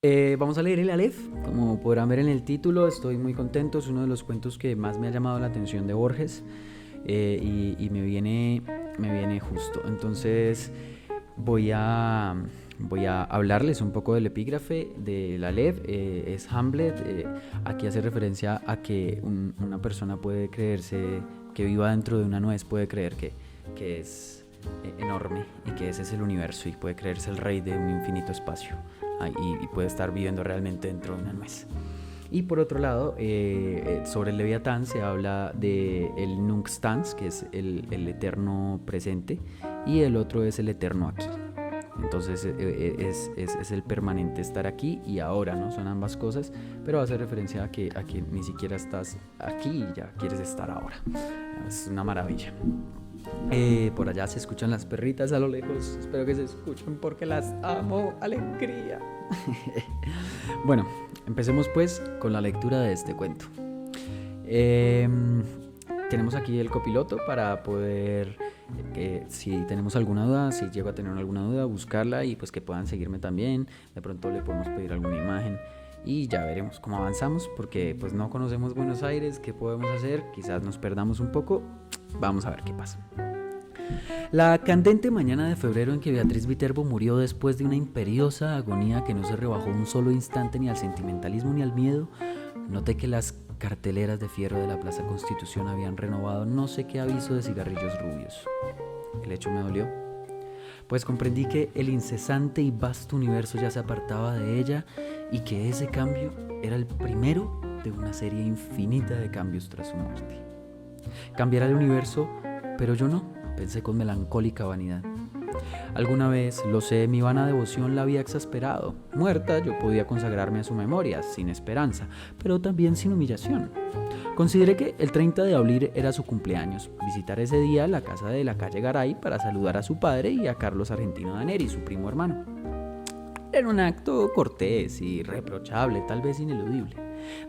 Vamos a leer el Aleph. Como podrán ver en el título, estoy muy contento. Es uno de los cuentos que más me ha llamado la atención de Borges, y me viene justo. Entonces voy a, voy a hablarles un poco del epígrafe del Aleph. Es Hamlet. Aquí hace referencia a que una persona puede creerse, que viva dentro de una nuez, puede creer que es enorme y que ese es el universo y puede creerse el rey de un infinito espacio, y puede estar viviendo realmente dentro de una nuez. Y por otro lado, sobre el Leviatán se habla de el Nunc Stans, que es el eterno presente, y el otro es el eterno aquí. Entonces es el permanente estar aquí y ahora, ¿no? Son ambas cosas, pero hace referencia a que ni siquiera estás aquí y ya quieres estar ahora. Es una maravilla. Por allá se escuchan las perritas a lo lejos. Espero que se escuchen porque las amo. Alegría. Bueno, empecemos pues con la lectura de este cuento. Eh, Tenemos aquí el copiloto para poder, si tenemos alguna duda, si llego a tener alguna duda, buscarla y pues que puedan seguirme también. De pronto le podemos pedir alguna imagen y ya veremos cómo avanzamos, porque pues no conocemos Buenos Aires. ¿Qué podemos hacer? Quizás nos perdamos un poco. Vamos a ver qué pasa. La candente mañana de febrero en que Beatriz Viterbo murió después de una imperiosa agonía que no se rebajó un solo instante ni al sentimentalismo ni al miedo, noté que las carteleras de fierro de la Plaza Constitución habían renovado no sé qué aviso de cigarrillos rubios. El hecho me dolió, pues comprendí que el incesante y vasto universo ya se apartaba de ella y que ese cambio era el primero de una serie infinita de cambios tras su muerte. Cambiará el universo, pero yo no, pensé con melancólica vanidad. Alguna vez, lo sé, mi vana devoción la había exasperado. Muerta, yo podía consagrarme a su memoria, sin esperanza, pero también sin humillación. Consideré que el 30 de abril era su cumpleaños. Visitar ese día la casa de la calle Garay para saludar a su padre y a Carlos Argentino Daneri, su primo hermano. Era un acto cortés, irreprochable, tal vez ineludible.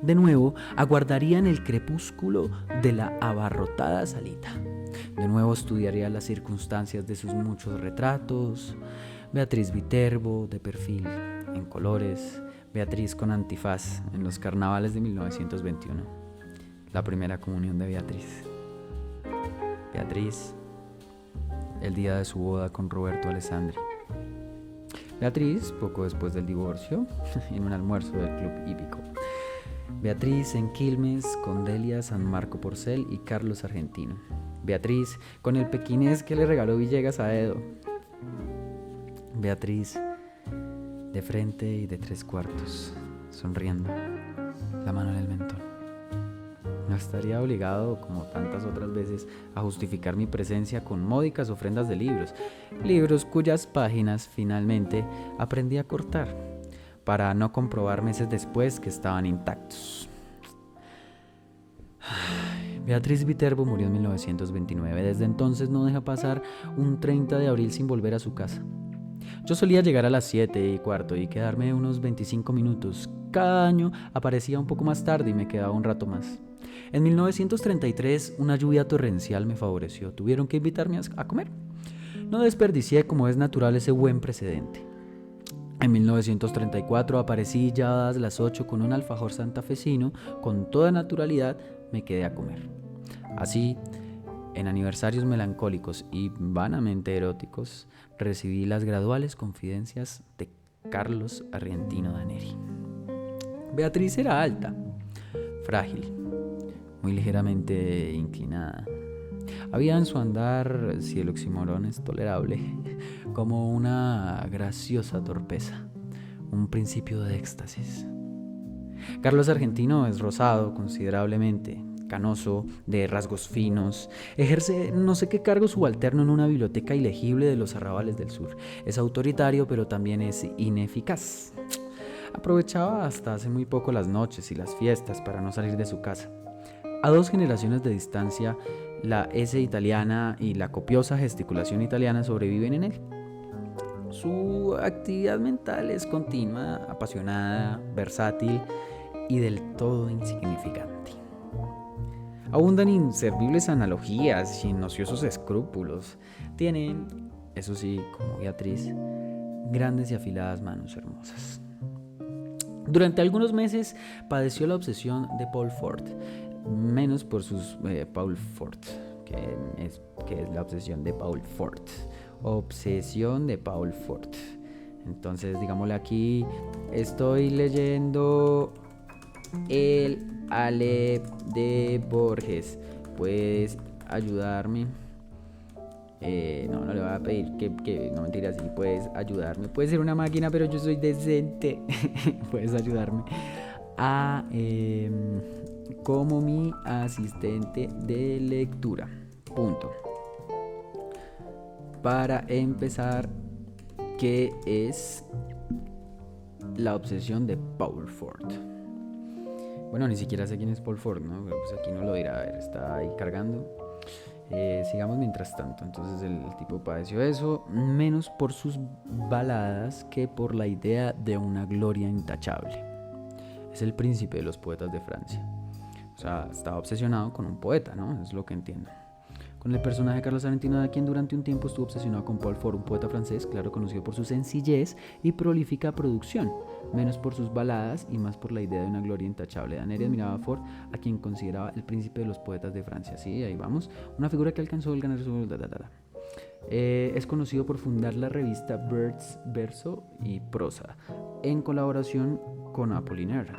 De nuevo, aguardaría en el crepúsculo de la abarrotada salita. De nuevo estudiaría las circunstancias de sus muchos retratos. Beatriz Viterbo, de perfil, en colores. Beatriz con antifaz, en los carnavales de 1921. La primera comunión de Beatriz. Beatriz, el día de su boda con Roberto Alessandri. Beatriz, poco después del divorcio, en un almuerzo del Club Hípico. Beatriz en Quilmes con Delia San Marco Porcel y Carlos Argentino. Beatriz con el pequinés que le regaló Villegas a Edo. Beatriz de frente y de 3/4, sonriendo, la mano en el mentón. No estaría obligado, como tantas otras veces, a justificar mi presencia con módicas ofrendas de libros cuyas páginas finalmente aprendí a cortar, para no comprobar meses después que estaban intactos. Beatriz Viterbo murió en 1929. Desde entonces no deja pasar un 30 de abril sin volver a su casa. Yo solía llegar a las 7:15 y quedarme unos 25 minutos. Cada año aparecía un poco más tarde y me quedaba un rato más. En 1933 una lluvia torrencial me favoreció. Tuvieron que invitarme a comer. No desperdicié, como es natural, ese buen precedente. En 1934 aparecí ya dadas las 8 con un alfajor santafesino. Con toda naturalidad me quedé a comer. Así, en aniversarios melancólicos y vanamente eróticos, recibí las graduales confidencias de Carlos Argentino Daneri. Beatriz era alta, frágil, muy ligeramente inclinada. Había en su andar, si el oxímoron es tolerable, como una graciosa torpeza, un principio de éxtasis. Carlos Argentino es rosado considerablemente, canoso, de rasgos finos. Ejerce no sé qué cargo subalterno en una biblioteca ilegible de los arrabales del sur. Es autoritario, pero también es ineficaz. Aprovechaba hasta hace muy poco las noches y las fiestas para no salir de su casa. A 2 generaciones de distancia, la S italiana y la copiosa gesticulación italiana sobreviven en él. Su actividad mental es continua, apasionada, versátil y del todo insignificante. Abundan inservibles analogías y ociosos escrúpulos. Tiene, eso sí, como Beatriz, grandes y afiladas manos hermosas. Durante algunos meses padeció la obsesión de Paul Fort, menos por sus Paul Fort, que es la obsesión de Paul Fort. Obsesión de Paul Fort. Entonces, digámosle aquí, estoy leyendo el Aleph de Borges. ¿Puedes ayudarme? No le voy a pedir que no, mentira, sí, puedes ayudarme. Puedes ser una máquina, pero yo soy decente. Puedes ayudarme como mi asistente de lectura. Punto. Para empezar, ¿qué es la obsesión de Paul Fort? Bueno, ni siquiera sé quién es Paul Fort, ¿no? Pero pues aquí no lo dirá, a ver, está ahí cargando. Sigamos mientras tanto. Entonces el tipo padeció eso, menos por sus baladas que por la idea de una gloria intachable. Es el príncipe de los poetas de Francia. O sea, estaba obsesionado con un poeta, ¿no? Es lo que entiendo. Con el personaje de Carlos Argentino, de quien durante un tiempo estuvo obsesionado con Paul Fort, un poeta francés, claro, conocido por su sencillez y prolífica producción, menos por sus baladas y más por la idea de una gloria intachable. Daneri admiraba a Fort, a quien consideraba el príncipe de los poetas de Francia. Sí, ahí vamos. Una figura que alcanzó el ganar su... Es conocido por fundar la revista Birds, Verso y Prosa, en colaboración con Apollinaire.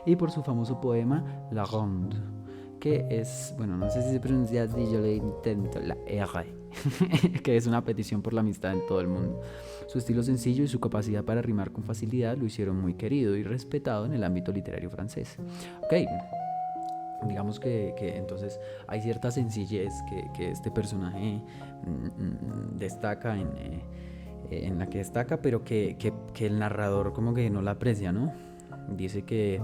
Y por su famoso poema La Ronde, que es, bueno, no sé si se pronuncia así, yo le intento, la R, que es una petición por la amistad en todo el mundo. Su estilo sencillo y su capacidad para rimar con facilidad lo hicieron muy querido y respetado en el ámbito literario francés. Ok, digamos que entonces hay cierta sencillez que este personaje destaca en la que destaca, pero que el narrador como que no la aprecia, ¿no? Dice que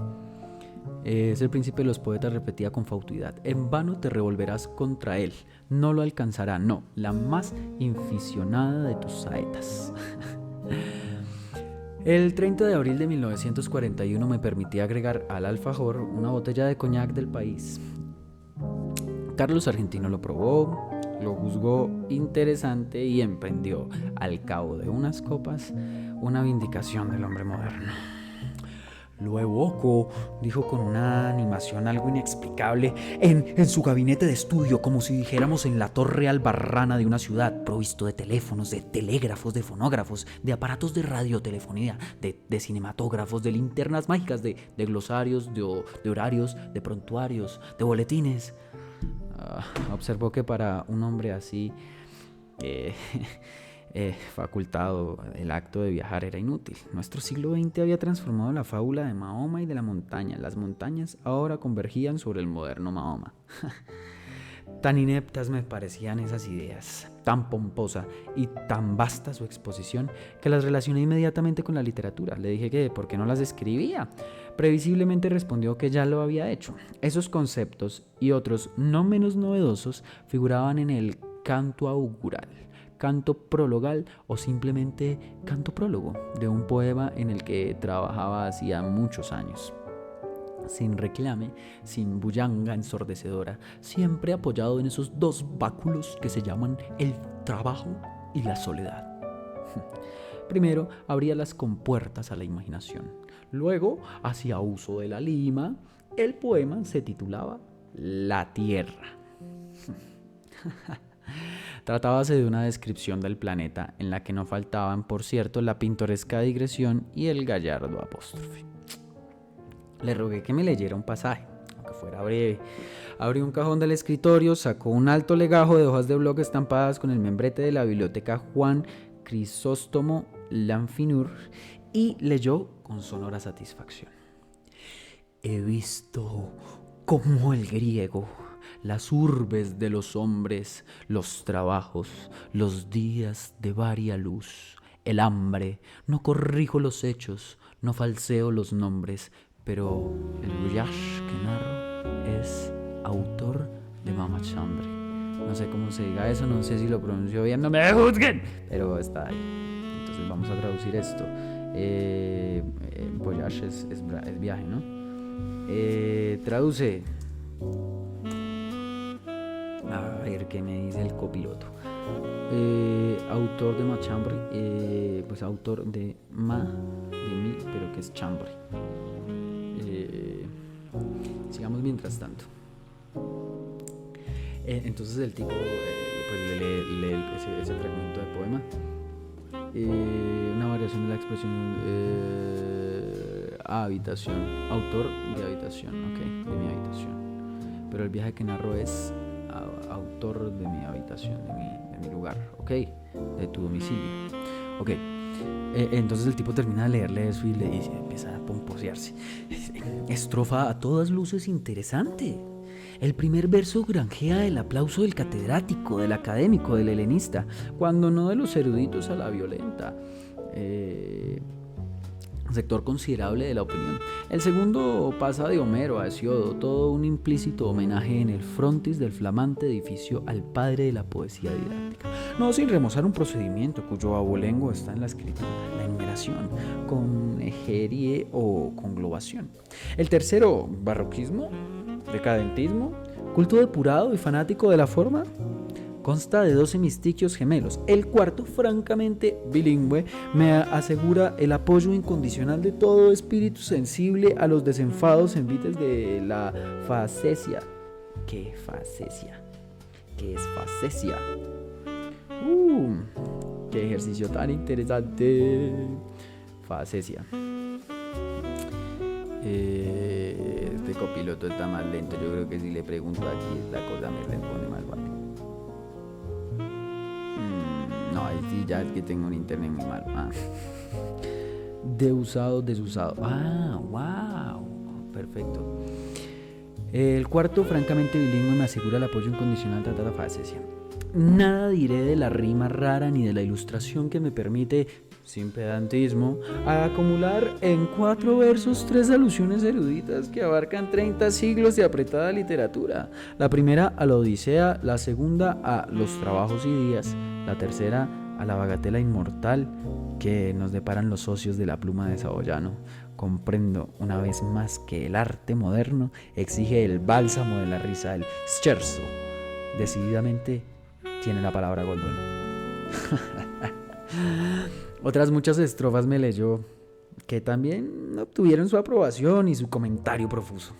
es el príncipe de los poetas, repetía con fautosidad. En vano te revolverás contra él, no lo alcanzará, no, la más inficionada de tus saetas. El 30 de abril de 1941 me permití agregar al alfajor una botella de coñac del país. Carlos Argentino lo probó, lo juzgó interesante y emprendió, al cabo de unas copas, una vindicación del hombre moderno. Lo evoco, dijo con una animación algo inexplicable, en su gabinete de estudio, como si dijéramos en la torre albarrana de una ciudad, provisto de teléfonos, de telégrafos, de fonógrafos, de aparatos de radiotelefonía, de cinematógrafos, de linternas mágicas, de glosarios, de horarios, de prontuarios, de boletines. Observó que para un hombre así facultado, el acto de viajar era inútil. Nuestro siglo XX había transformado la fábula de Mahoma y de la montaña. Las montañas ahora convergían sobre el moderno Mahoma. Tan ineptas me parecían esas ideas, tan pomposa y tan vasta su exposición, que las relacioné inmediatamente con la literatura. Le dije que por qué no las escribía. Previsiblemente respondió que ya lo había hecho. Esos conceptos y otros no menos novedosos figuraban en el canto augural, canto prologal o simplemente canto prólogo de un poema en el que trabajaba hacía muchos años. Sin reclame, sin bullanga ensordecedora, siempre apoyado en esos dos báculos que se llaman el trabajo y la soledad. Primero abría las compuertas a la imaginación, luego hacía uso de la lima. El poema se titulaba La Tierra. Tratábase de una descripción del planeta en la que no faltaban, por cierto, la pintoresca digresión y el gallardo apóstrofe. Le rogué que me leyera un pasaje, aunque fuera breve. Abrió un cajón del escritorio, sacó un alto legajo de hojas de bloc estampadas con el membrete de la biblioteca Juan Crisóstomo Lanfinur y leyó con sonora satisfacción. He visto cómo el griego, las urbes de los hombres, los trabajos, los días de varia luz, el hambre, no corrijo los hechos, no falseo los nombres, pero el Bouillage que narro es autor de Mama Chambre. No sé cómo se diga eso, no sé si lo pronuncio bien, no me juzguen, pero está ahí. Entonces vamos a traducir esto. Voyage es viaje, ¿no? Traduce. A ver qué me dice el copiloto. Autor de Machambri, pues autor de mí, pero que es Chambri. Sigamos mientras tanto. Entonces el tipo pues lee ese fragmento de poema. Una variación de la expresión habitación, autor de habitación, ok, de mi habitación. Pero el viaje que narro es autor de mi habitación, de mi lugar, ok, de tu domicilio, ok. Entonces el tipo termina de leerle eso y le dice, empieza a pomposearse. Estrofa a todas luces interesante. El primer verso granjea el aplauso del catedrático, del académico, del helenista, cuando no de los eruditos a la violenta. Sector considerable de la opinión. El segundo pasa de Homero a Hesiodo, todo un implícito homenaje en el frontis del flamante edificio al padre de la poesía didáctica. No sin remozar un procedimiento cuyo abolengo está en la escritura, la enumeración, con egerie o conglobación. El tercero, barroquismo, decadentismo, culto depurado y fanático de la forma, consta de 12 mistiquios gemelos. El cuarto, francamente bilingüe, me asegura el apoyo incondicional de todo espíritu sensible a los desenfados envites de la facesia. ¿Qué facesia? ¿Qué es facesia? ¡Qué ejercicio tan interesante! Facesia. Este copiloto está más lento. Yo creo que si le pregunto aquí, la cosa me responde más rápido. No, ahí sí ya es que tengo un internet muy malo. Deusado, desusado. Wow. Perfecto. El cuarto, francamente bilingüe, me asegura el apoyo incondicional de la facesia. Nada diré de la rima rara ni de la ilustración que me permite, sin pedantismo, acumular en 4 versos 3 alusiones eruditas que abarcan 30 siglos de apretada literatura. La primera a la Odisea, la segunda a los trabajos y días, la tercera a la bagatela inmortal que nos deparan los socios de la pluma de Saboyano. Comprendo una vez más que el arte moderno exige el bálsamo de la risa, el scherzo. Decididamente tiene la palabra Goldwyn. Otras muchas estrofas me leyó que también obtuvieron su aprobación y su comentario profuso.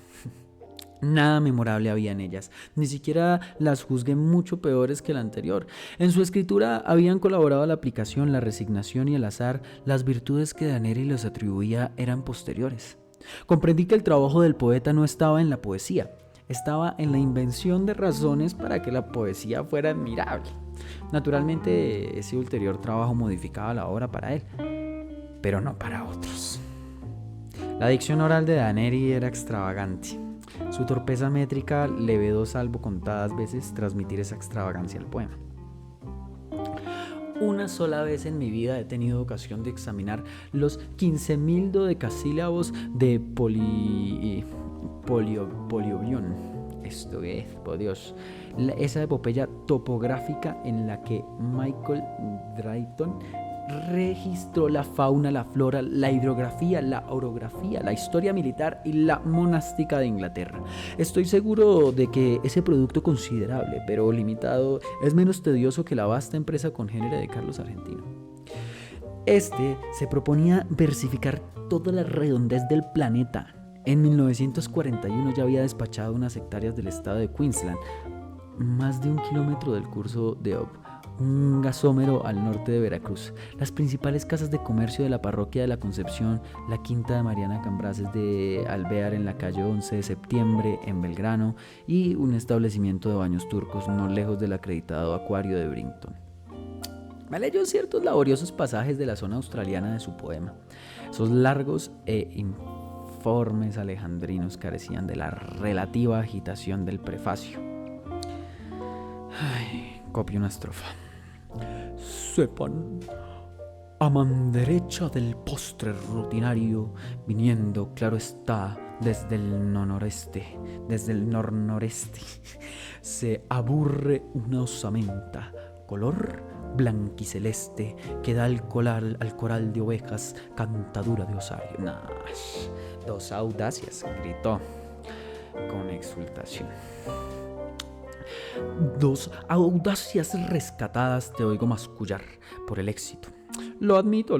Nada memorable había en ellas, ni siquiera las juzgué mucho peores que la anterior. En su escritura habían colaborado la aplicación, la resignación y el azar. Las virtudes que Daneri les atribuía eran posteriores. Comprendí que el trabajo del poeta no estaba en la poesía, estaba en la invención de razones para que la poesía fuera admirable. Naturalmente, ese ulterior trabajo modificaba la obra para él, pero no para otros. La dicción oral de Daneri era extravagante. Su torpeza métrica le vedó, salvo contadas veces, transmitir esa extravagancia al poema. Una sola vez en mi vida he tenido ocasión de examinar los 15.000 dodecasílabos de Poliobion. Esto es, por Dios, esa epopeya topográfica en la que Michael Drayton registró la fauna, la flora, la hidrografía, la orografía, la historia militar y la monástica de Inglaterra. Estoy seguro de que ese producto considerable, pero limitado, es menos tedioso que la vasta empresa congénere de Carlos Argentino. Este se proponía versificar toda la redondez del planeta. En 1941 ya había despachado unas hectáreas del estado de Queensland, más de 1 kilómetro del curso de Ob, un gasómero al norte de Veracruz, las principales casas de comercio de la parroquia de la Concepción, la quinta de Mariana Cambrases de Alvear en la calle 11 de Septiembre en Belgrano y un establecimiento de baños turcos no lejos del acreditado acuario de Brinton. Me leyó ciertos laboriosos pasajes de la zona australiana de su poema. Esos largos e informes alejandrinos carecían de la relativa agitación del prefacio. Copio una estrofa. Sepan, a man derecha del postre rutinario, viniendo, claro está, desde el noreste, se aburre una osamenta, color blanquiceleste, que da al coral de ovejas cantadura de osario. Dos audacias, gritó con exultación. Dos audacias rescatadas te oigo mascullar por el éxito. Lo admito.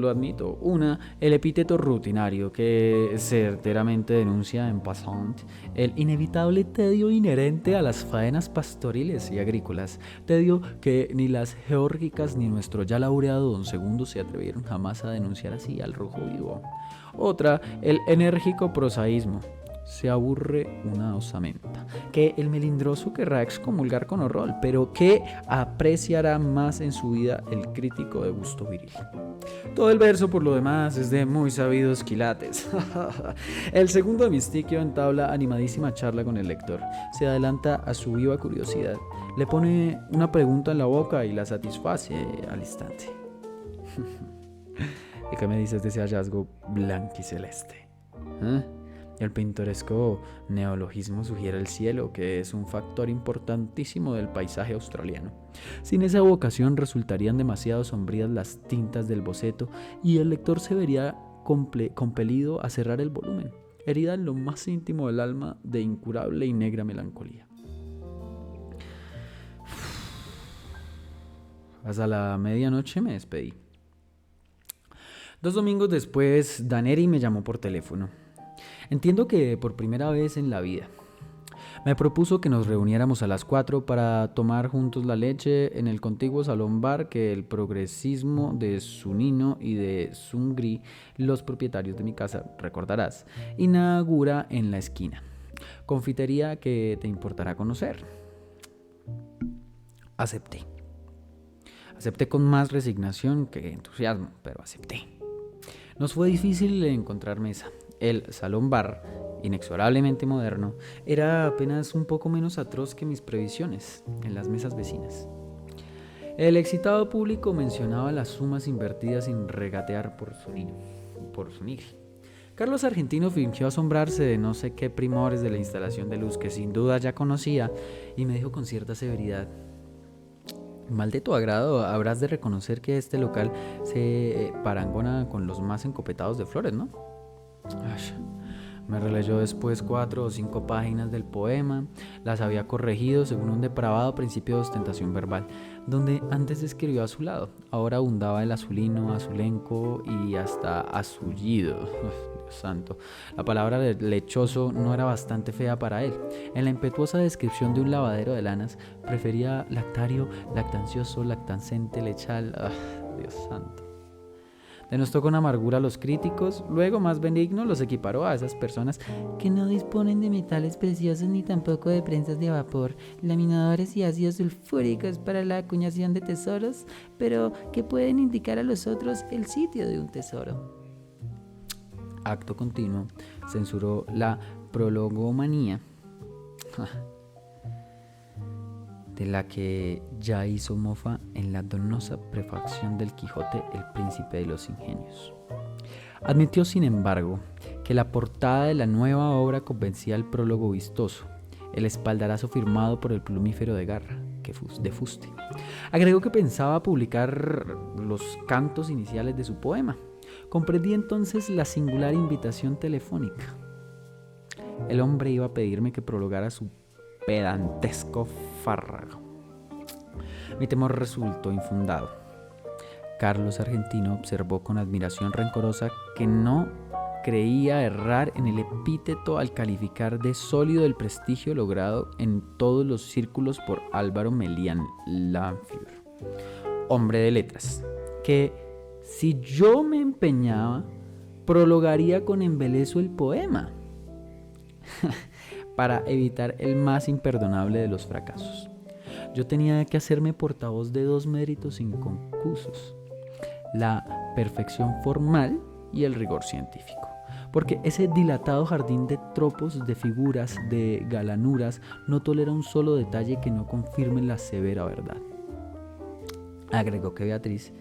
Una, el epíteto rutinario que certeramente denuncia en passant el inevitable tedio inherente a las faenas pastoriles y agrícolas, tedio que ni las geórgicas ni nuestro ya laureado don Segundo se atrevieron jamás a denunciar así al rojo vivo. Otra, el enérgico prosaísmo. Se aburre una osamenta, que el melindroso querrá excomulgar con horror, pero que apreciará más en su vida el crítico de gusto viril. Todo el verso, por lo demás, es de muy sabidos quilates. El segundo hemistiquio entabla animadísima charla con el lector. Se adelanta a su viva curiosidad. Le pone una pregunta en la boca y la satisface al instante. ¿Y qué me dices de ese hallazgo blanquiceleste? El pintoresco neologismo sugiere el cielo, que es un factor importantísimo del paisaje australiano. Sin esa evocación resultarían demasiado sombrías las tintas del boceto y el lector se vería compelido a cerrar el volumen, herida en lo más íntimo del alma de incurable y negra melancolía. Hasta la medianoche me despedí. 2 domingos después, Daneri me llamó por teléfono. Entiendo que por primera vez en la vida. Me propuso que nos reuniéramos a las 4 para tomar juntos la leche en el contiguo salón bar que el progresismo de Zunino y de Zungri, los propietarios de mi casa, recordarás, inaugura en la esquina. Confitería que te importará conocer. Acepté. Acepté con más resignación que entusiasmo, pero acepté. Nos fue difícil encontrar mesa. El salón bar, inexorablemente moderno, era apenas un poco menos atroz que mis previsiones en las mesas vecinas. El excitado público mencionaba las sumas invertidas sin regatear por Zunigri. Carlos Argentino fingió asombrarse de no sé qué primores de la instalación de luz que sin duda ya conocía y me dijo con cierta severidad: mal de tu agrado, habrás de reconocer que este local se parangona con los más encopetados de Flores, ¿no? Me releyó después 4 o 5 páginas del poema. Las había corregido según un depravado principio de ostentación verbal. Donde antes escribió azulado, ahora abundaba el azulino, azulenco y hasta azullido. Dios santo. La palabra lechoso no era bastante fea para él. En la impetuosa descripción de un lavadero de lanas, prefería lactario, lactancioso, lactancente, lechal. Dios santo. Denostó con amargura a los críticos, luego más benigno los equiparó a esas personas que no disponen de metales preciosos ni tampoco de prensas de vapor, laminadores y ácidos sulfúricos para la acuñación de tesoros, pero que pueden indicar a los otros el sitio de un tesoro. Acto continuo, censuró la prologomanía, de la que ya hizo mofa en la donosa prefacción del Quijote El Príncipe de los Ingenios. Admitió, sin embargo, que la portada de la nueva obra convencía al prólogo vistoso, el espaldarazo firmado por el plumífero de Garra, de fuste. Agregó que pensaba publicar los cantos iniciales de su poema. Comprendí entonces la singular invitación telefónica. El hombre iba a pedirme que prologara su pedantesco fárrago. Mi temor resultó infundado. Carlos Argentino observó con admiración rencorosa que no creía errar en el epíteto al calificar de sólido el prestigio logrado en todos los círculos por Álvaro Melián Lanfleur, hombre de letras, que si yo me empeñaba, prologaría con embeleso el poema. Para evitar el más imperdonable de los fracasos. Yo tenía que hacerme portavoz de 2 méritos inconcusos: la perfección formal y el rigor científico, porque ese dilatado jardín de tropos, de figuras, de galanuras, no tolera un solo detalle que no confirme la severa verdad. Agregó que Beatriz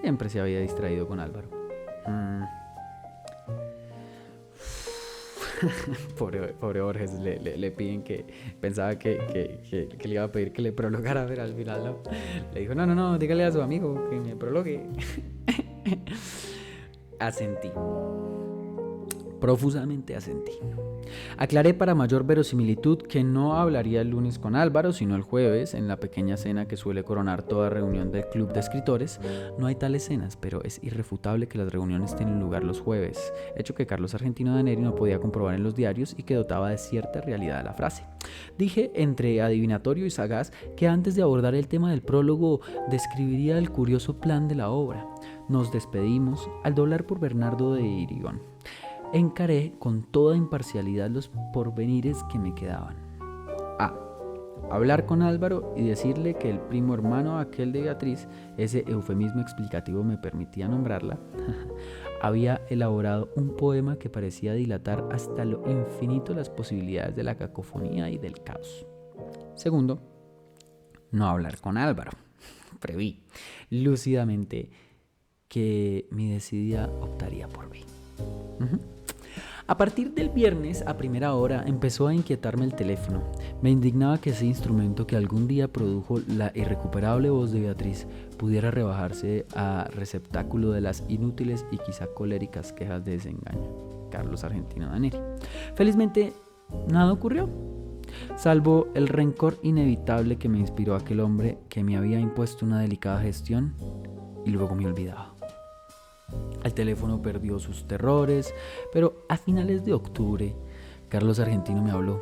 siempre se había distraído con Álvaro. Pobre Borges, le piden que pensaba que le iba a pedir que le prologara, pero al final no. Le dijo, no, dígale a su amigo que me prologue. Asentí. Profusamente asentí. Aclaré para mayor verosimilitud que no hablaría el lunes con Álvaro, sino el jueves, en la pequeña cena que suele coronar toda reunión del club de escritores. No hay tales cenas, pero es irrefutable que las reuniones tienen lugar los jueves, hecho que Carlos Argentino Daneri no podía comprobar en los diarios y que dotaba de cierta realidad a la frase. Dije, entre adivinatorio y sagaz, que antes de abordar el tema del prólogo, describiría el curioso plan de la obra. Nos despedimos al doblar por Bernardo de Irión. Encaré con toda imparcialidad los porvenires que me quedaban. A. Hablar con Álvaro y decirle que el primo hermano aquel de Beatriz, ese eufemismo explicativo me permitía nombrarla, había elaborado un poema que parecía dilatar hasta lo infinito las posibilidades de la cacofonía y del caos. Segundo, no hablar con Álvaro. Preví lúcidamente que mi decidida optaría por B. A partir del viernes a primera hora empezó a inquietarme el teléfono. Me indignaba que ese instrumento que algún día produjo la irrecuperable voz de Beatriz pudiera rebajarse a receptáculo de las inútiles y quizá coléricas quejas de desengaño. Carlos Argentino Daneri. Felizmente, nada ocurrió, salvo el rencor inevitable que me inspiró aquel hombre que me había impuesto una delicada gestión y luego me olvidaba. El teléfono perdió sus terrores, pero a finales de octubre, Carlos Argentino me habló.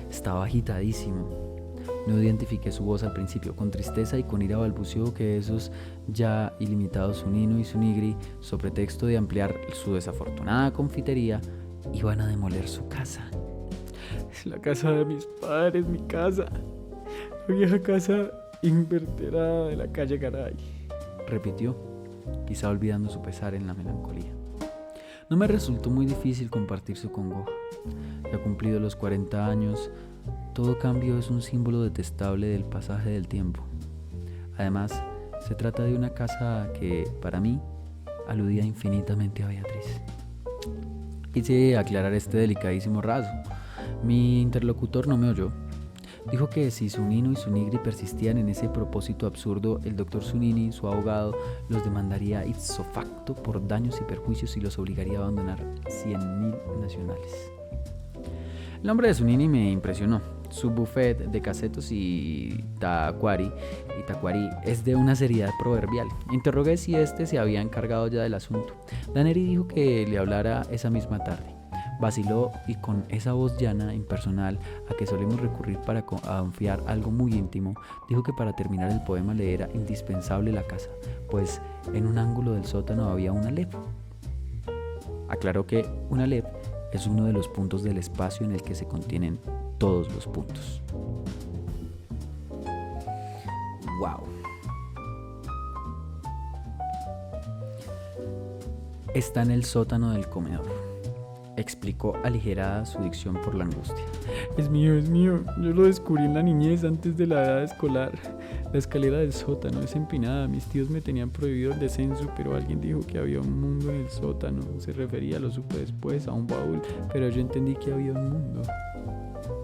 Estaba agitadísimo. No identifiqué su voz al principio. Con tristeza y con ira balbuceó que esos ya ilimitados Zunino y Zunigri, sobre pretexto de ampliar su desafortunada confitería, iban a demoler su casa. Es la casa de mis padres, mi casa. La vieja casa inverterada de la calle Garay, repitió, quizá olvidando su pesar en la melancolía. No me resultó muy difícil compartir su congoja. Ya cumplido los 40 años, todo cambio es un símbolo detestable del pasaje del tiempo. Además, se trata de una casa que, para mí, aludía infinitamente a Beatriz. Quise aclarar este delicadísimo rasgo. Mi interlocutor no me oyó. Dijo que si Zunino y Zunigri persistían en ese propósito absurdo, el doctor Zunini, su abogado, los demandaría ipso facto por daños y perjuicios y los obligaría a abandonar 100.000 nacionales. El nombre de Zunini me impresionó. Su buffet de casetos y tacuari es de una seriedad proverbial. Interrogué si este se había encargado ya del asunto. Daneri dijo que le hablara esa misma tarde. Vaciló y con esa voz llana, impersonal, a que solemos recurrir para confiar algo muy íntimo, dijo que para terminar el poema le era indispensable la casa, pues en un ángulo del sótano había una Alep. Aclaró que una Alep es uno de los puntos del espacio en el que se contienen todos los puntos. ¡Wow! Está en el sótano del comedor, explicó aligerada su dicción por la angustia. Es mío. Yo lo descubrí en la niñez, antes de la edad escolar. La escalera del sótano es empinada. Mis tíos me tenían prohibido el descenso, pero alguien dijo que había un mundo en el sótano. Se refería, lo supe después, a un baúl, pero yo entendí que había un mundo.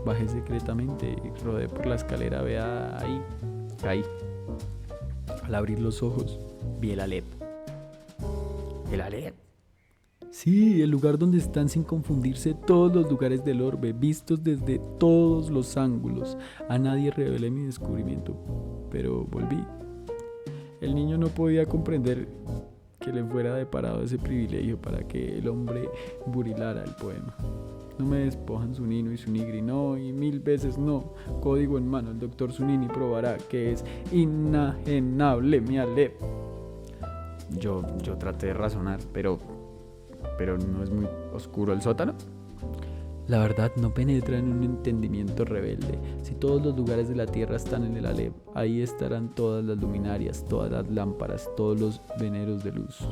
Bajé secretamente y rodé por la escalera. Vea ahí. Caí. Al abrir los ojos, vi el Alep. ¿El Alep? Sí, el lugar donde están sin confundirse todos los lugares del orbe, vistos desde todos los ángulos. A nadie revelé mi descubrimiento, pero volví. El niño no podía comprender que le fuera deparado ese privilegio para que el hombre burilara el poema. No me despojan Zunino y Zunigri, no, y 1000 veces no. Código en mano, el doctor Zunini probará que es inajenable mi Alep. Yo traté de razonar, pero ¿no es muy oscuro el sótano? La verdad no penetra en un entendimiento rebelde. Si todos los lugares de la tierra están en el Alep, ahí estarán todas las luminarias, todas las lámparas, todos los veneros de luz.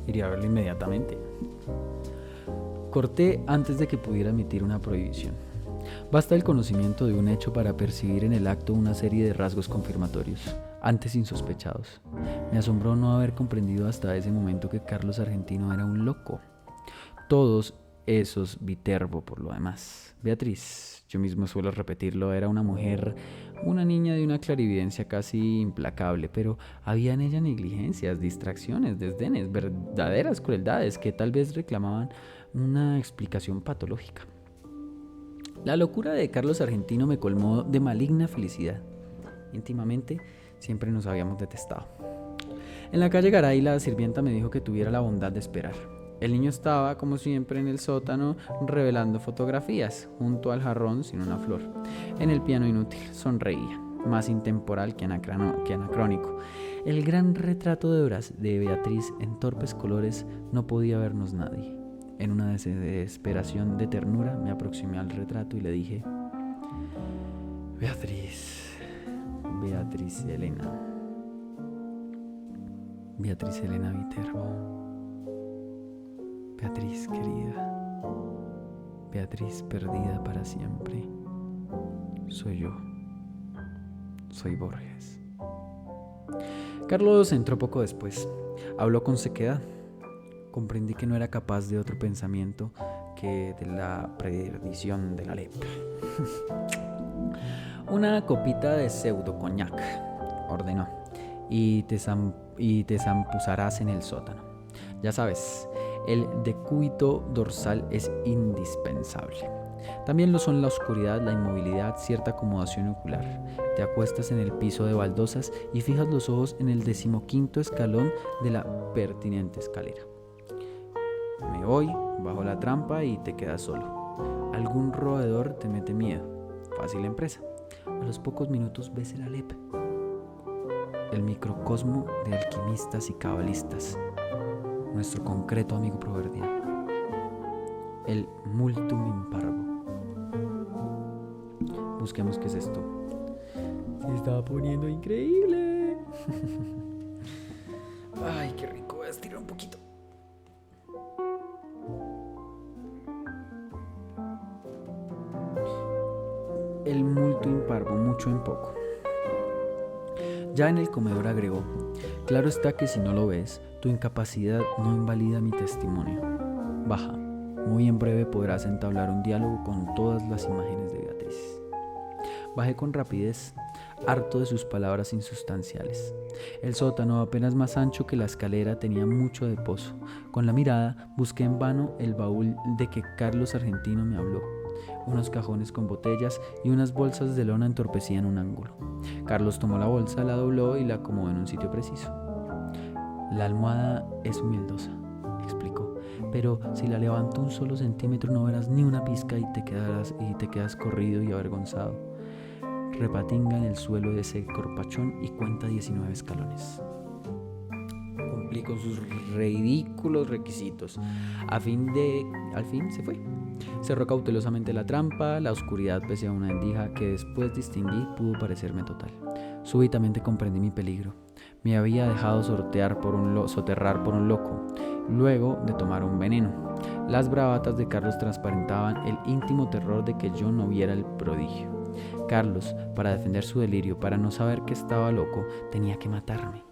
Iría a verlo inmediatamente. Corté antes de que pudiera emitir una prohibición. Basta el conocimiento de un hecho para percibir en el acto una serie de rasgos confirmatorios, antes insospechados. Me asombró no haber comprendido hasta ese momento que Carlos Argentino era un loco. Todos, Esos Viterbo por lo demás. Beatriz, yo mismo suelo repetirlo, era una mujer, una niña de una clarividencia casi implacable, pero había en ella negligencias, distracciones, desdenes, verdaderas crueldades que tal vez reclamaban una explicación patológica. La locura de Carlos Argentino me colmó de maligna felicidad. Íntimamente siempre nos habíamos detestado. En la calle Garay la sirvienta me dijo que tuviera la bondad de esperar. El niño estaba, como siempre, en el sótano revelando fotografías, junto al jarrón sin una flor. En el piano inútil, sonreía, más intemporal que anacrónico. El gran retrato de Beatriz en torpes colores no podía vernos nadie. En una desesperación de ternura me aproximé al retrato y le dije: Beatriz Elena Viterbo. Beatriz querida, Beatriz perdida para siempre. Soy yo, soy Borges. Carlos entró poco después. Habló con sequedad. Comprendí que no era capaz de otro pensamiento que de la perdición de la lepra. Una copita de pseudo coñac, ordenó, y te zampuzarás en el sótano. Ya sabes, el decúbito dorsal es indispensable. También lo son la oscuridad, la inmovilidad, cierta acomodación ocular. Te acuestas en el piso de baldosas y fijas los ojos en el 15º escalón de la pertinente escalera. Me voy, bajo la trampa y te quedas solo. Algún roedor te mete miedo. Fácil empresa. A los pocos minutos ves el Alep, el microcosmo de alquimistas y cabalistas, nuestro concreto amigo proverbial, el multum in parvo. Busquemos qué es esto. Se está poniendo increíble. Ay, qué rico. Voy a estirar un poquito. El multo in parvo, mucho en poco. Ya en el comedor agregó: claro está que si no lo ves, tu incapacidad no invalida mi testimonio. Baja, muy en breve podrás entablar un diálogo con todas las imágenes de Beatriz. Bajé con rapidez, harto de sus palabras insustanciales. El sótano, apenas más ancho que la escalera, tenía mucho de pozo. Con la mirada busqué en vano el baúl de que Carlos Argentino me habló. Unos cajones con botellas y unas bolsas de lona entorpecían un ángulo. Carlos tomó la bolsa, la dobló y la acomodó en un sitio preciso. La almohada es humildosa, explicó, pero si la levanto un solo centímetro no verás ni una pizca y te quedas corrido y avergonzado. Repatinga en el suelo de ese corpachón y cuenta 19 escalones. Cumplí con sus ridículos requisitos. Al fin se fue. Cerró cautelosamente la trampa. La oscuridad, pese a una endija que después distinguí, pudo parecerme total. Súbitamente comprendí mi peligro. Me había dejado soterrar por un loco, luego de tomar un veneno. Las bravatas de Carlos transparentaban el íntimo terror de que yo no viera el prodigio. Carlos, para defender su delirio, para no saber que estaba loco, tenía que matarme.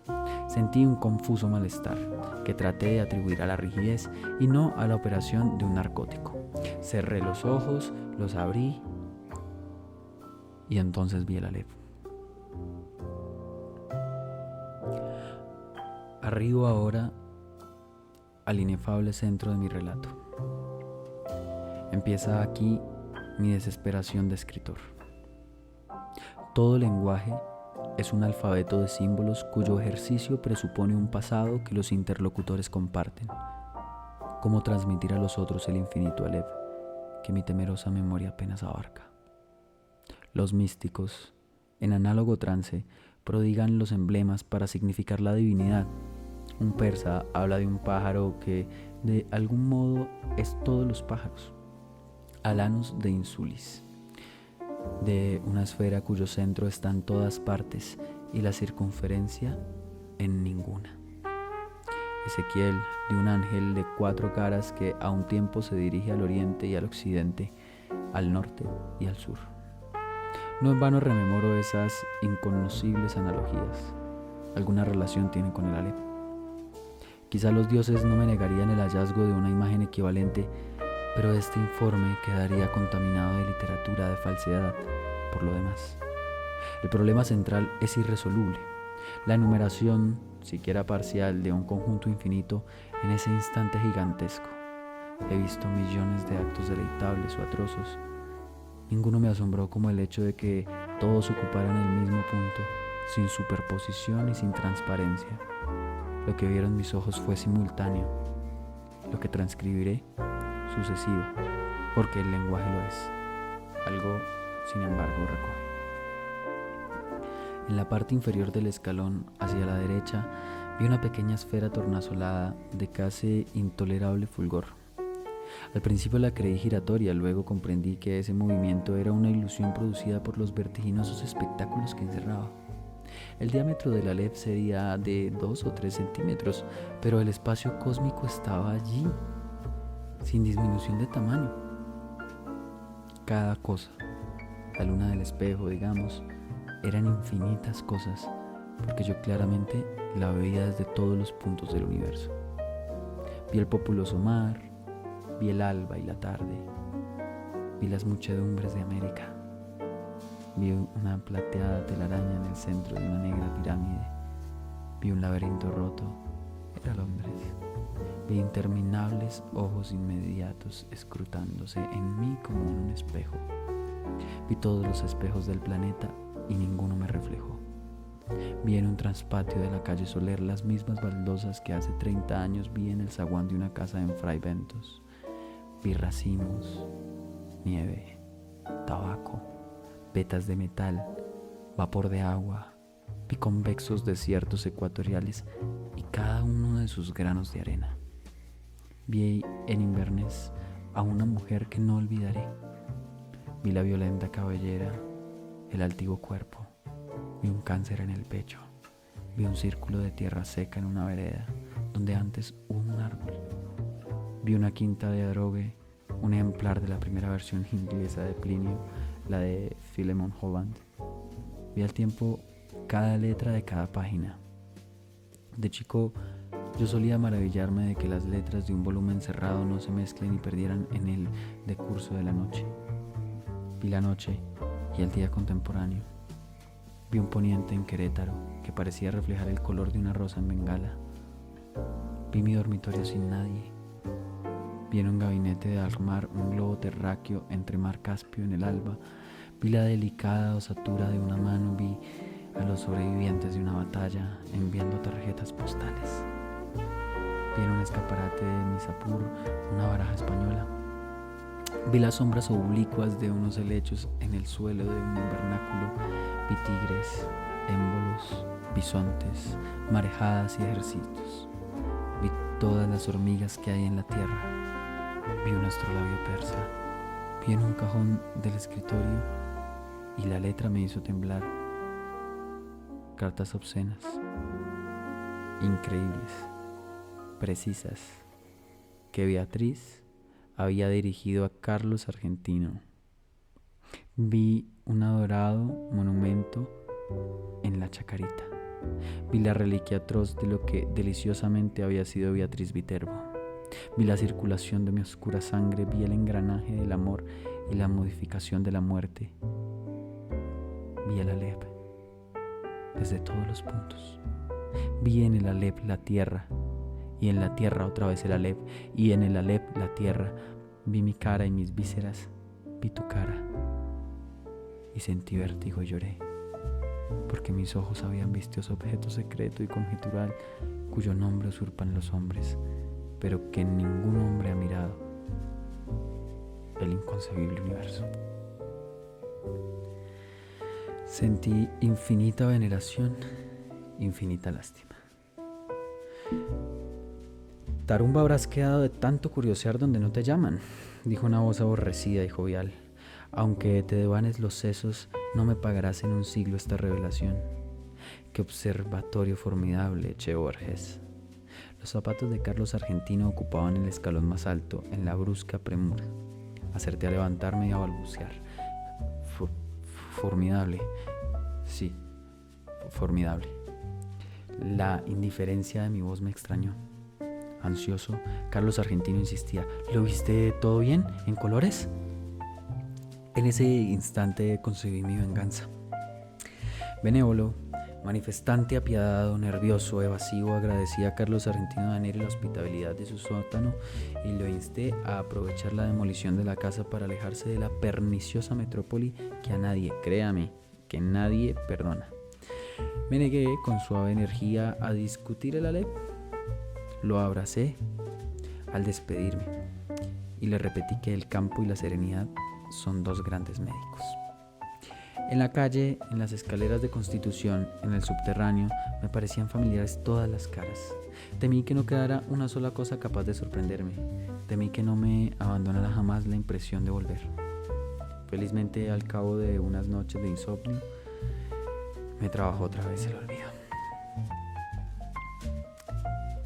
Sentí un confuso malestar, que traté de atribuir a la rigidez y no a la operación de un narcótico. Cerré los ojos, los abrí y entonces vi el Alep. Arribo ahora al inefable centro de mi relato. Empieza aquí mi desesperación de escritor. Todo lenguaje es un alfabeto de símbolos cuyo ejercicio presupone un pasado que los interlocutores comparten. ¿Cómo transmitir a los otros el infinito Alep que mi temerosa memoria apenas abarca? Los místicos, en análogo trance, prodigan los emblemas para significar la divinidad. Un persa habla de un pájaro que de algún modo es todos los pájaros, Alanus de Insulis, de una esfera cuyo centro está en todas partes y la circunferencia en ninguna. Ezequiel, de un ángel de 4 caras que a un tiempo se dirige al oriente y al occidente, al norte y al sur. No en vano rememoro esas inconocibles analogías. Alguna relación tienen con el Alep. Quizá los dioses no me negarían el hallazgo de una imagen equivalente, pero este informe quedaría contaminado de literatura de falsedad por lo demás. El problema central es irresoluble. La enumeración, siquiera parcial, de un conjunto infinito en ese instante gigantesco. He visto millones de actos deleitables o atroces. Ninguno me asombró como el hecho de que todos ocuparan el mismo punto, sin superposición y sin transparencia. Lo que vieron mis ojos fue simultáneo. Lo que transcribiré, sucesivo, porque el lenguaje lo es. Algo, sin embargo, recoge. En la parte inferior del escalón, hacia la derecha, vi una pequeña esfera tornasolada de casi intolerable fulgor. Al principio la creí giratoria, luego comprendí que ese movimiento era una ilusión producida por los vertiginosos espectáculos que encerraba. El diámetro de la Aleph sería de 2 o 3 centímetros, pero el espacio cósmico estaba allí, sin disminución de tamaño. Cada cosa, la luna del espejo, digamos, eran infinitas cosas, porque yo claramente la veía desde todos los puntos del universo. Vi el populoso mar, vi el alba y la tarde, vi las muchedumbres de América, vi una plateada telaraña en el centro de una negra pirámide, vi un laberinto roto, era Londres, vi interminables ojos inmediatos escrutándose en mí como en un espejo, vi todos los espejos del planeta y ninguno me reflejó. Vi en un traspatio de la calle Soler las mismas baldosas que hace 30 años vi en el zaguán de una casa en Fray Bentos. Vi racimos, nieve, tabaco, vetas de metal, vapor de agua. Vi convexos desiertos ecuatoriales y cada uno de sus granos de arena. Vi en Inverness a una mujer que no olvidaré. Vi la violenta cabellera, el altivo cuerpo. Vi un cáncer en el pecho. Vi un círculo de tierra seca en una vereda donde antes hubo un árbol. Vi una quinta de Adrogué, un ejemplar de la primera versión inglesa de Plinio, la de Philemon Holland. Vi al tiempo cada letra de cada página. De chico, yo solía maravillarme de que las letras de un volumen cerrado no se mezclen y perdieran en el decurso de la noche. Vi la noche y el día contemporáneo. Vi un poniente en Querétaro que parecía reflejar el color de una rosa en Bengala. Vi mi dormitorio sin nadie. Vi en un gabinete de armar un globo terráqueo entre mar Caspio en el alba. Vi la delicada osatura de una mano. Vi a los sobrevivientes de una batalla enviando tarjetas postales. Vi en un escaparate de Misapur una baraja española. Vi las sombras oblicuas de unos helechos en el suelo de un invernáculo. Vi tigres, émbolos, bisontes, marejadas y ejércitos. Vi todas las hormigas que hay en la tierra. Vi un astrolabio persa. Vi en un cajón del escritorio y la letra me hizo temblar. Cartas obscenas, increíbles, precisas, que Beatriz había dirigido a Carlos Argentino. Vi un adorado monumento en la Chacarita. Vi la reliquia atroz de lo que deliciosamente había sido Beatriz Viterbo. Vi la circulación de mi oscura sangre. Vi el engranaje del amor y la modificación de la muerte. Vi el Aleph desde todos los puntos. Vi en el Aleph la tierra, y en la tierra otra vez el Aleph, y en el Aleph la tierra. Vi mi cara y mis vísceras. Vi tu cara y sentí vértigo y lloré, porque mis ojos habían visto ese objeto secreto y conjetural cuyo nombre usurpan los hombres, pero que ningún hombre ha mirado: el inconcebible universo. Sentí infinita veneración, infinita lástima. Tarumba, habrás quedado de tanto curiosear donde no te llaman, dijo una voz aborrecida y jovial. Aunque te devanes los sesos, no me pagarás en un siglo esta revelación. Qué observatorio formidable, Che Borges. Los zapatos de Carlos Argentino ocupaban el escalón más alto, en la brusca premura. Acerté a levantarme y a balbucear. Formidable. Sí, formidable. La indiferencia de mi voz me extrañó. Ansioso, Carlos Argentino insistía: ¿lo viste todo bien? ¿En colores? En ese instante concebí mi venganza. Benévolo, manifestante, apiadado, nervioso, evasivo, agradecí a Carlos Argentino Daneri la hospitalidad de su sótano y lo insté a aprovechar la demolición de la casa para alejarse de la perniciosa metrópoli que a nadie, créame, que nadie perdona. Me negué con suave energía a discutir el Aleph. Lo abracé al despedirme y le repetí que el campo y la serenidad son dos grandes médicos. En la calle, en las escaleras de Constitución, en el subterráneo, me parecían familiares todas las caras. Temí que no quedara una sola cosa capaz de sorprenderme. Temí que no me abandonara jamás la impresión de volver. Felizmente, al cabo de unas noches de insomnio, me trabajó otra vez el olvido.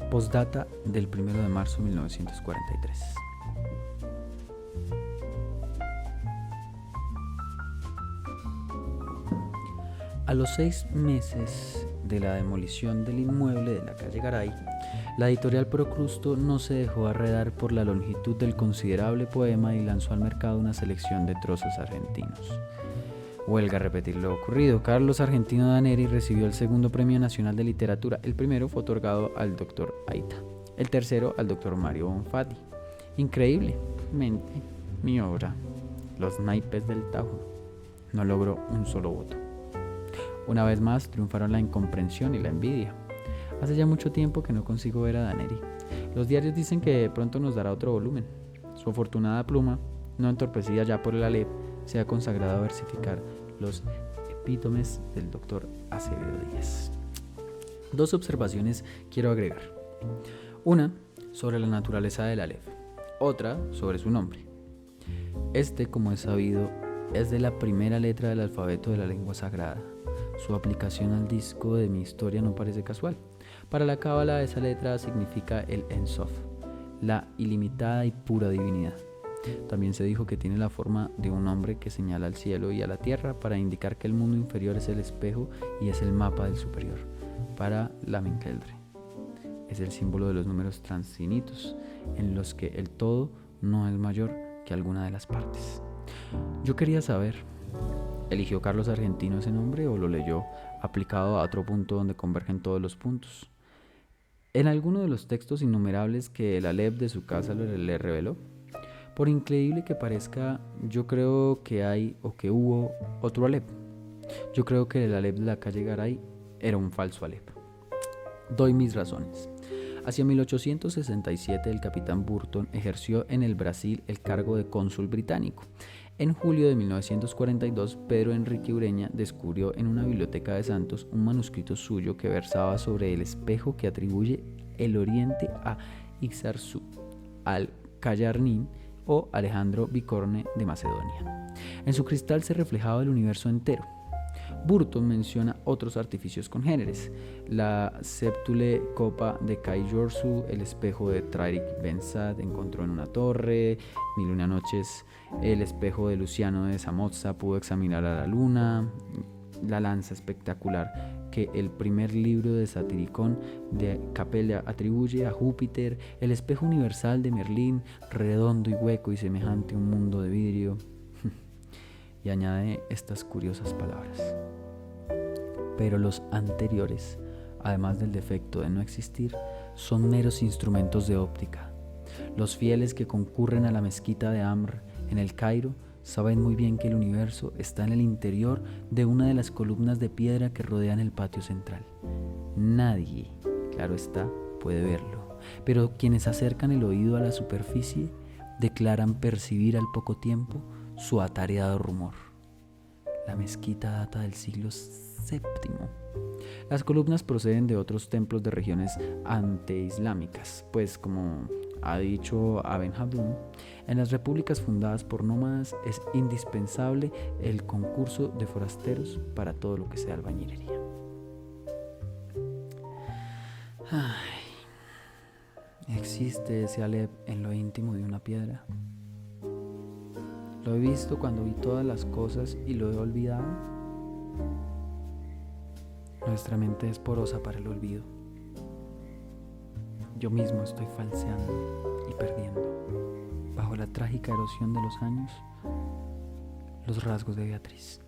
Postdata del 1 de marzo de 1943. A los 6 meses de la demolición del inmueble de la calle Garay, la editorial Procrusto no se dejó arredar por la longitud del considerable poema y lanzó al mercado una selección de trozos argentinos. Huelga repetir lo ocurrido. Carlos Argentino Daneri recibió el segundo Premio Nacional de Literatura. El primero fue otorgado al Dr. Aita, el tercero al Dr. Mario Bonfatti. Increíblemente, mi obra, Los naipes del Tajo, no logró un solo voto. Una vez más triunfaron la incomprensión y la envidia. Hace ya mucho tiempo que no consigo ver a Daneri. Los diarios dicen que pronto nos dará otro volumen. Su afortunada pluma, no entorpecida ya por el Aleph, se ha consagrado a versificar los epítomes del doctor Acevedo Díaz. 2 observaciones quiero agregar. Una sobre la naturaleza del Aleph, otra sobre su nombre. Este, como es sabido, es de la primera letra del alfabeto de la lengua sagrada. Su aplicación al disco de mi historia no parece casual. Para la cábala, esa letra significa el En Sof, la ilimitada y pura divinidad. También se dijo que tiene la forma de un hombre que señala al cielo y a la tierra para indicar que el mundo inferior es el espejo y es el mapa del superior. Para la Menkeldre es el símbolo de los números transinitos, en los que el todo no es mayor que alguna de las partes. Yo quería saber, ¿eligió Carlos Argentino ese nombre o lo leyó aplicado a otro punto donde convergen todos los puntos? ¿En alguno de los textos innumerables que el Aleph de su casa le reveló? Por increíble que parezca, yo creo que hay o que hubo otro Aleph. Yo creo que el Aleph de la calle Garay era un falso Aleph. Doy mis razones. Hacia 1867 el capitán Burton ejerció en el Brasil el cargo de cónsul británico. En julio de 1942, Pedro Enrique Ureña descubrió en una biblioteca de Santos un manuscrito suyo que versaba sobre el espejo que atribuye el oriente a Ixarzu, al Callarnín o Alejandro Bicorne de Macedonia. En su cristal se reflejaba el universo entero. Burton menciona otros artificios congéneres: la Septule Copa de Kai Jorsu, el espejo de Tariq Ben Saad encontró en una torre, 1001 noches, el espejo de Luciano de Samotza pudo examinar a la luna, la lanza espectacular que el primer libro de Satiricón de Capella atribuye a Júpiter, el espejo universal de Merlín, redondo y hueco y semejante a un mundo de vidrio. Y añade estas curiosas palabras: pero los anteriores, además del defecto de no existir, son meros instrumentos de óptica. Los fieles que concurren a la mezquita de Amr en el Cairo saben muy bien que el universo está en el interior de una de las columnas de piedra que rodean el patio central. Nadie, claro está, puede verlo, pero quienes acercan el oído a la superficie declaran percibir al poco tiempo su atareado rumor. La mezquita data del siglo VII. Las columnas proceden de otros templos de regiones anteislámicas, pues como ha dicho Aben Habdun, en las repúblicas fundadas por nómadas es indispensable el concurso de forasteros para todo lo que sea albañilería. ¿Existe ese Aleph en lo íntimo de una piedra? ¿Lo he visto cuando vi todas las cosas y lo he olvidado? Nuestra mente es porosa para el olvido. yo mismo estoy falseando y perdiendo, bajo la trágica erosión de los años, los rasgos de Beatriz.